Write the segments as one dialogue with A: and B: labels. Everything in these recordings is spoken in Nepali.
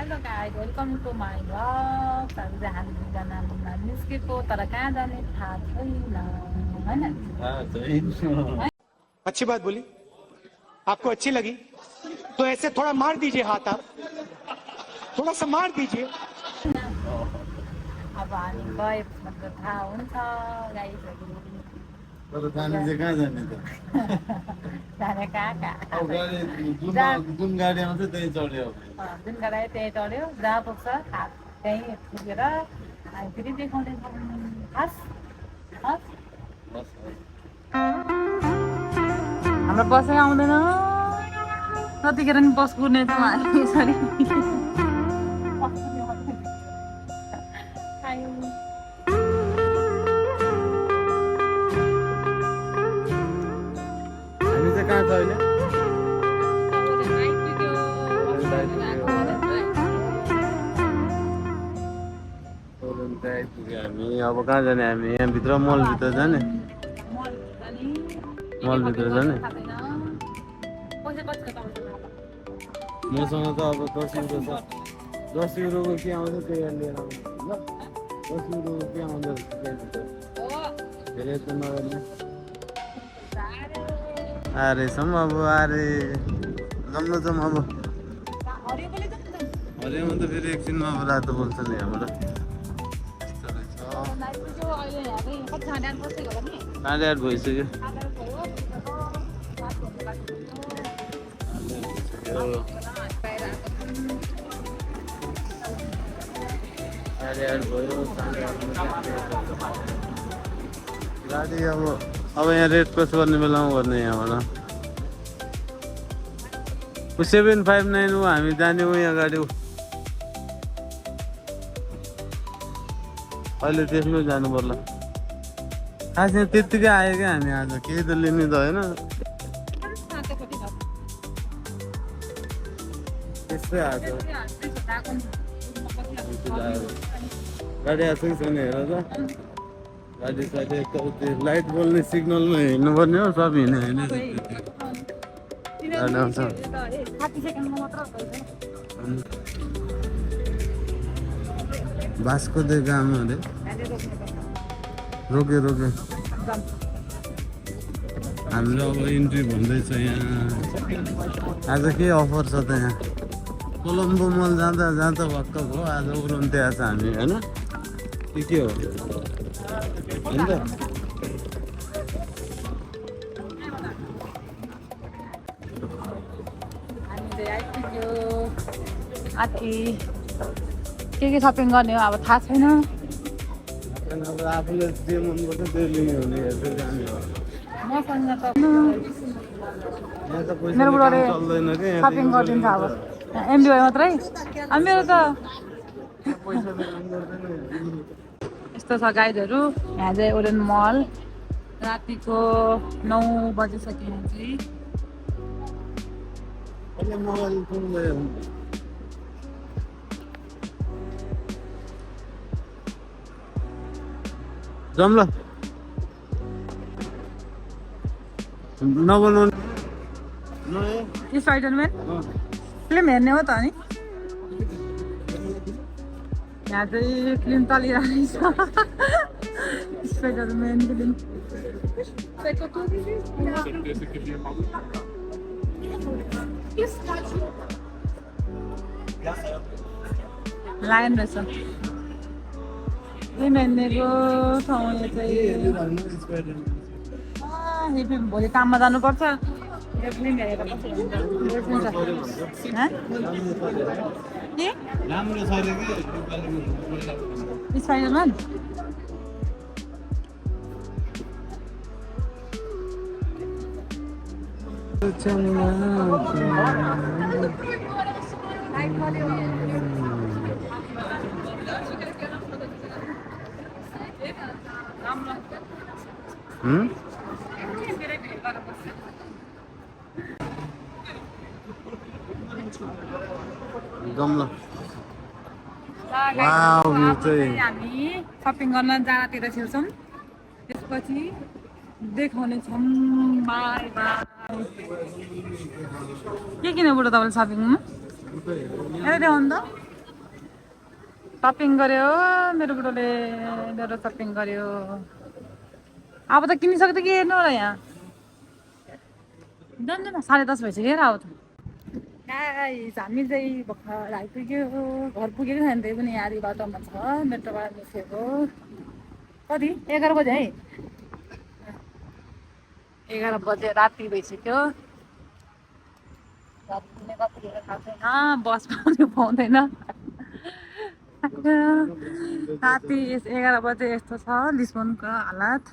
A: Hello guys welcome to my blog. आज हामी दुईजना निस्केको तर कहाँ जाने थाहा छैन हैन।
B: अच्छी बात बोली, आपको अच्छी लगी तो ऐसे थोड़ा मार दीजिए हाथ, आप थोड़ा सा मार दीजिए।
A: अब हामी गएपछि मात्र थाहा हुन्छ गाइसहरू।
C: तर जाने चाहिँ कहाँ जाने त?
A: जाने कहाँ
C: अब गाडी जुन गाडी आउँछ त्यही चढ्यो।
A: जुन गाडी आयो त्यही चढ्यो, जहाँ पुग्छ त्यहीँ पुगेर हामी फेरि देखाउनेछौँ। हस् हस् हाम्रो बसै आउँदैन, कतिखेर नि बस कुर्ने त यसरी
C: हामी चाहिँ कहाँ छ अहिले? हामी अब कहाँ जाने? हामी यहाँभित्र मलभित्र जाने? मलभित्र जाने? मसँग त अब 10 युरो छ। 10 युरोको के आउँछ त्यही लिएर आउनु ल। 10 युरोको के आउँछ धेरै त नगर्ने। अरे सम अब अरे जम्न जाउँ अब। हरियोमा त फेरि एकछिनमा अब रातो बोल्छ नि यहाँबाट। साढे 8 भइसक्यो। गाडी अब यहाँ रेड क्रस गर्ने बेलामा गर्ने यहाँबाट 759 हो हामी जाने हो यहाँ गाडी अहिले त्यसमै जानु पर्ला। खास यहाँ त्यत्तिकै आयो क्या हामी आज केही त लिने त होइन त्यस्तै आएको गाडी आएको कि छैन हेर त गाडी साइड लाइट बोल्ने सिग्नलमा हिँड्नुपर्ने हो सब हिँड्यो होइन गाडी आउँछ बासको दे काम अरे रोके हाम्रो अब इन्ट्री भन्दैछ यहाँ आज के अफर छ त यहाँ कोलम्बो मल जाँदा भक्क भयो आज उरुन्ते आएको छ हामी होइन के हो होइन त
A: के सपिङ गर्ने हो अब थाहा छैन।
C: अब आफूले जे मन पर्छ त्यो लिने हो नि हेर्दै जाने हो
A: मसँग त
C: यहाँ त पैसा
A: मेरो बुढाले
C: चल्दैन कि
A: सपिङ गरिदिन्छ अब एमबिवाई मात्रै। अब मेरो त
C: पैसाले काम गर्दैन
A: यस्तो छ गाइडहरू। यहाँ चाहिँ ओरेन मल रातिको 9 बजिसक्यो चाहिँ
C: अहिले मोबाइल फोन गयो जाऊँ ल नबनाउने
A: स्पाइडरम्यान फिल्म हेर्ने हो त अनि यहाँ चाहिँ फिल्म चलिरहेको छ स्पाइडरम्यान फिल्म। लायन रहेछ फिल्म हेर्नेको ठाउँ यो चाहिँ। यो फिल्म भोलि काममा जानुपर्छ। यो फिल्म हेरेर
C: राम्रो छ अरे कि
A: स्पाइडरम्यान
C: जाऊँ ल वाउ यो चाहिँ
A: हामी सपिङ गर्न जहाँतिर छिर्छौँ त्यसपछि देखाउने छौँ। By by. के किन्यो बुढो तपाईँले सपिङमा? यता देखाउनु त सपिङ गर्यो मेरो बुढोले मेरो सपिङ गर्यो अब त किनिसक्यो त के हेर्नु र यहाँ जान्दैन 10:30 भइसक्यो र अब त गाइस हामी चाहिँ भर्खर आइपुग्यो घर पुगेको छैन त्यही पनि आधी बाटोमा छ मेट्रोबाट निस्केको कति 11 बजे है 11 बजे राति भइसक्यो राति कतिखेर थाहा छैन बस पाउँदैन राति 11 बजे यस्तो छ लिस्बनको हालत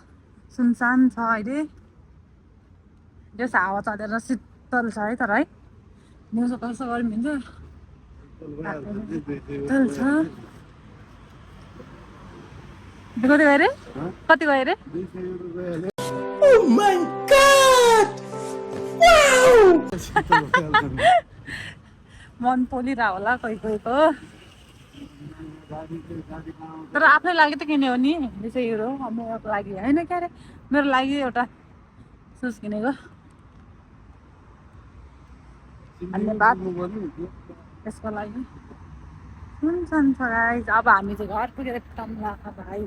A: सुनसान छ अहिले जस हावा चलेर शीतल छ है तर है दिउँसो कस्तो गर्मी हुन्छ शीतल छ कति गयो रे कति गयो रे मन पोलिरह होला कोही कोहीको तर आफ्नै लागि त किन्यो नि 200 युरो मेरो लागि होइन क्या अरे मेरो लागि एउटा सुज किनेको धन्यवाद त्यसको लागि सुनसान छ गाइस अब हामी चाहिँ घर पुगेर टम्ला भाइ